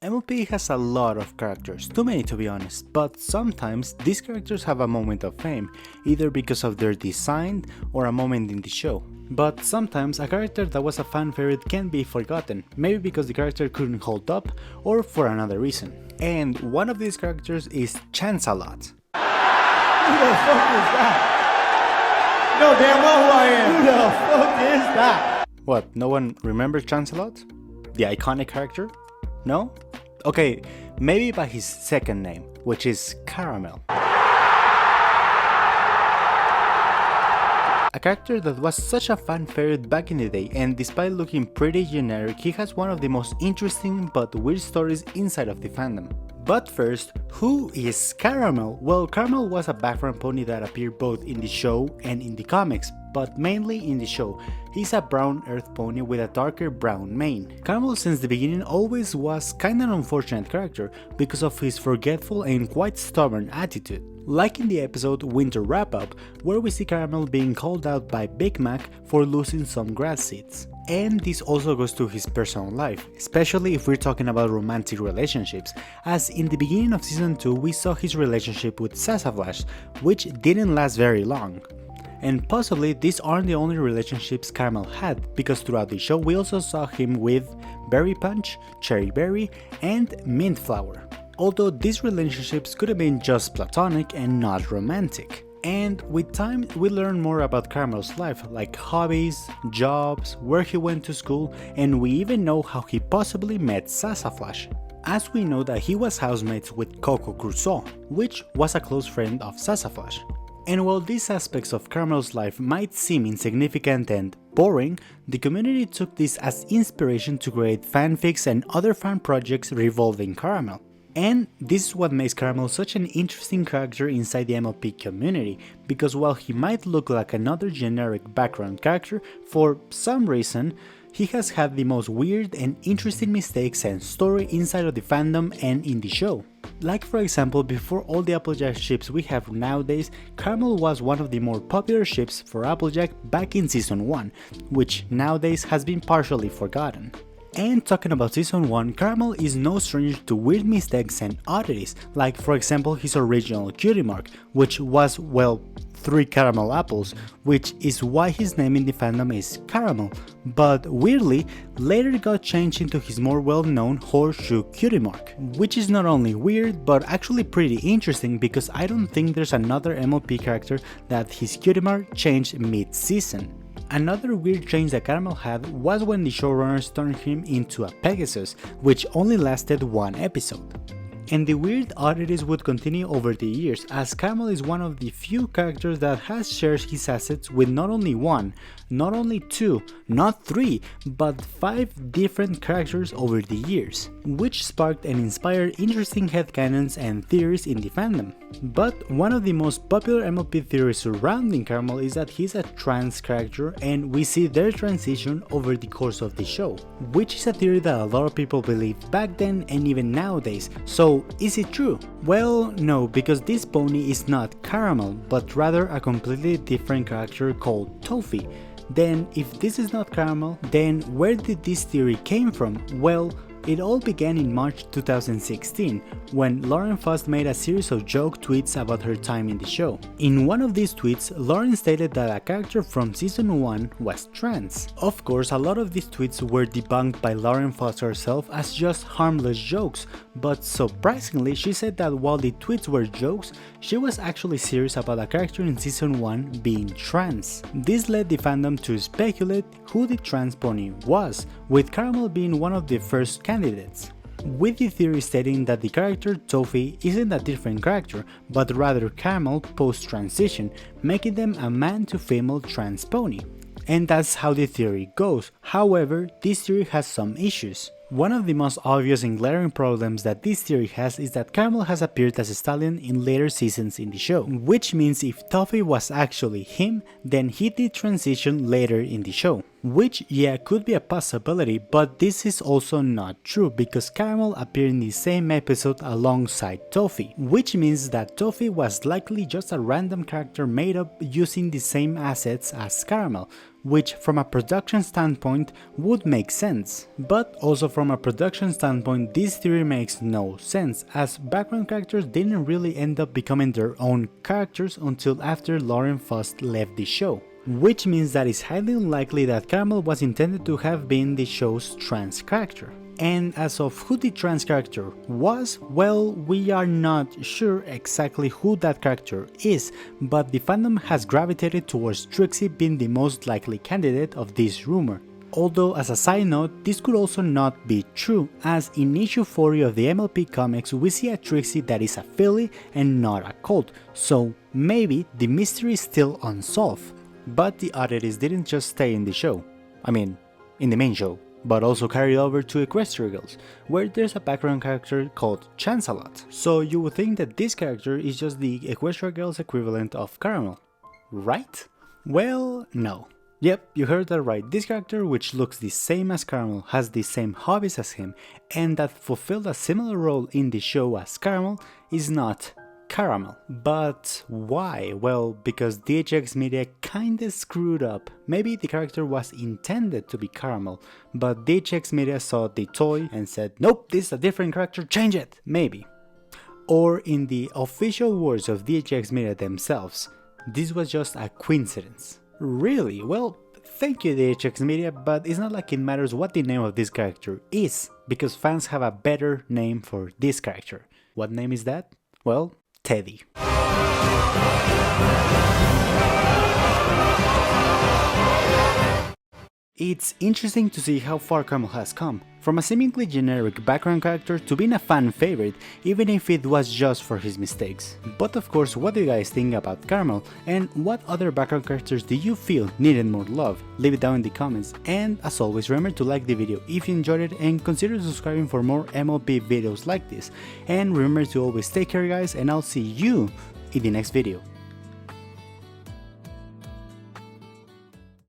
MLP has a lot of characters, too many to be honest, but sometimes these characters have a moment of fame, either because of their design or a moment in the show. But sometimes a character that was a fan favorite can be forgotten, maybe because the character couldn't hold up or for another reason. And one of these characters is Chance-a-Lot. Who the fuck is that? You know damn well who I am. Who the fuck is that? What, no one remembers Chance-a-Lot? The iconic character? No? Okay, maybe by his second name, which is Caramel. A character that was such a fan favorite back in the day, and despite looking pretty generic, he has one of the most interesting but weird stories inside of the fandom. But first, who is Caramel? Well, Caramel was a background pony that appeared both in the show and in the comics, but mainly in the show. He's a brown earth pony with a darker brown mane. Caramel since the beginning always was kinda an unfortunate character because of his forgetful and quite stubborn attitude. Like in the episode Winter Wrap Up, where we see Caramel being called out by Big Mac for losing some grass seeds. And this also goes to his personal life, especially if we're talking about romantic relationships, as in the beginning of season 2 we saw his relationship with Sassaflash, which didn't last very long. And possibly these aren't the only relationships Caramel had, because throughout the show we also saw him with Berry Punch, Cherry Berry, and Mint Flower. Although these relationships could have been just platonic and not romantic. And with time we learn more about Caramel's life, like hobbies, jobs, where he went to school, and we even know how he possibly met Sassaflash, as we know that he was housemates with Coco Crusoe, which was a close friend of Sassaflash. And while these aspects of Caramel's life might seem insignificant and boring, the community took this as inspiration to create fanfics and other fan projects revolving Caramel. And this is what makes Caramel such an interesting character inside the MLP community, because while he might look like another generic background character, for some reason, he has had the most weird and interesting mistakes and story inside of the fandom and in the show. Like for example, before all the Applejack ships we have nowadays, Caramel was one of the more popular ships for Applejack back in season 1, which nowadays has been partially forgotten. And talking about season 1, Caramel is no stranger to weird mistakes and oddities, like for example his original cutie mark, which was, well, 3 caramel apples, which is why his name in the fandom is Caramel, but weirdly, later got changed into his more well-known horseshoe cutie mark, which is not only weird, but actually pretty interesting because I don't think there's another MLP character that his cutie mark changed mid-season. Another weird change that Caramel had was when the showrunners turned him into a Pegasus, which only lasted 1 episode. And the weird oddities would continue over the years, as Caramel is one of the few characters that has shared his assets with not only 1, not only 2, not 3, but 5 different characters over the years, which sparked and inspired interesting headcanons and theories in the fandom. But one of the most popular MLP theories surrounding Caramel is that he's a trans character, and we see their transition over the course of the show, which is a theory that a lot of people believed back then and even nowadays. So is it true? Well, no, because this pony is not Caramel, but rather a completely different character called Toffee. Then if this is not Caramel, then where did this theory came from? Well, it all began in March 2016, when Lauren Faust made a series of joke tweets about her time in the show. In one of these tweets, Lauren stated that a character from season 1 was trans. Of course, a lot of these tweets were debunked by Lauren Faust herself as just harmless jokes, but surprisingly, she said that while the tweets were jokes, she was actually serious about a character in season 1 being trans. This led the fandom to speculate who the trans pony was, with Caramel being one of the first candidates, with the theory stating that the character Toffee isn't a different character, but rather Caramel post-transition, making them a man-to-female trans pony. And that's how the theory goes. However, this theory has some issues. One of the most obvious and glaring problems that this theory has is that Caramel has appeared as a stallion in later seasons in the show, which means if Toffee was actually him, then he did transition later in the show. Which, yeah, could be a possibility, but this is also not true because Caramel appeared in the same episode alongside Toffee, which means that Toffee was likely just a random character made up using the same assets as Caramel, which from a production standpoint would make sense. But also from a production standpoint, this theory makes no sense, as background characters didn't really end up becoming their own characters until after Lauren Faust left the show. Which means that it's highly unlikely that Caramel was intended to have been the show's trans character. And as of who the trans character was, well, we are not sure exactly who that character is, but the fandom has gravitated towards Trixie being the most likely candidate of this rumor. Although as a side note, this could also not be true, as in issue 40 of the MLP comics we see a Trixie that is a filly and not a colt, so maybe the mystery is still unsolved. But the oddities didn't just stay in the show, I mean, in the main show, but also carried over to Equestria Girls, where there's a background character called Chance-a-Lot. So you would think that this character is just the Equestria Girls equivalent of Caramel, right? Well, no. Yep, you heard that right, this character, which looks the same as Caramel, has the same hobbies as him, and that fulfilled a similar role in the show as Caramel, is not Caramel. But why? Well, because DHX Media kinda screwed up. Maybe the character was intended to be Caramel, but DHX Media saw the toy and said, nope, this is a different character, change it! Maybe. Or in the official words of DHX Media themselves, this was just a coincidence. Really? Well, thank you DHX Media, but it's not like it matters what the name of this character is, because fans have a better name for this character. What name is that? Well, Teddy. It's interesting to see how far Caramel has come, from a seemingly generic background character to being a fan favorite, even if it was just for his mistakes. But of course, what do you guys think about Caramel, and what other background characters do you feel needed more love? Leave it down in the comments, and as always, remember to like the video if you enjoyed it and consider subscribing for more MLB videos like this. And remember to always take care guys, and I'll see you in the next video.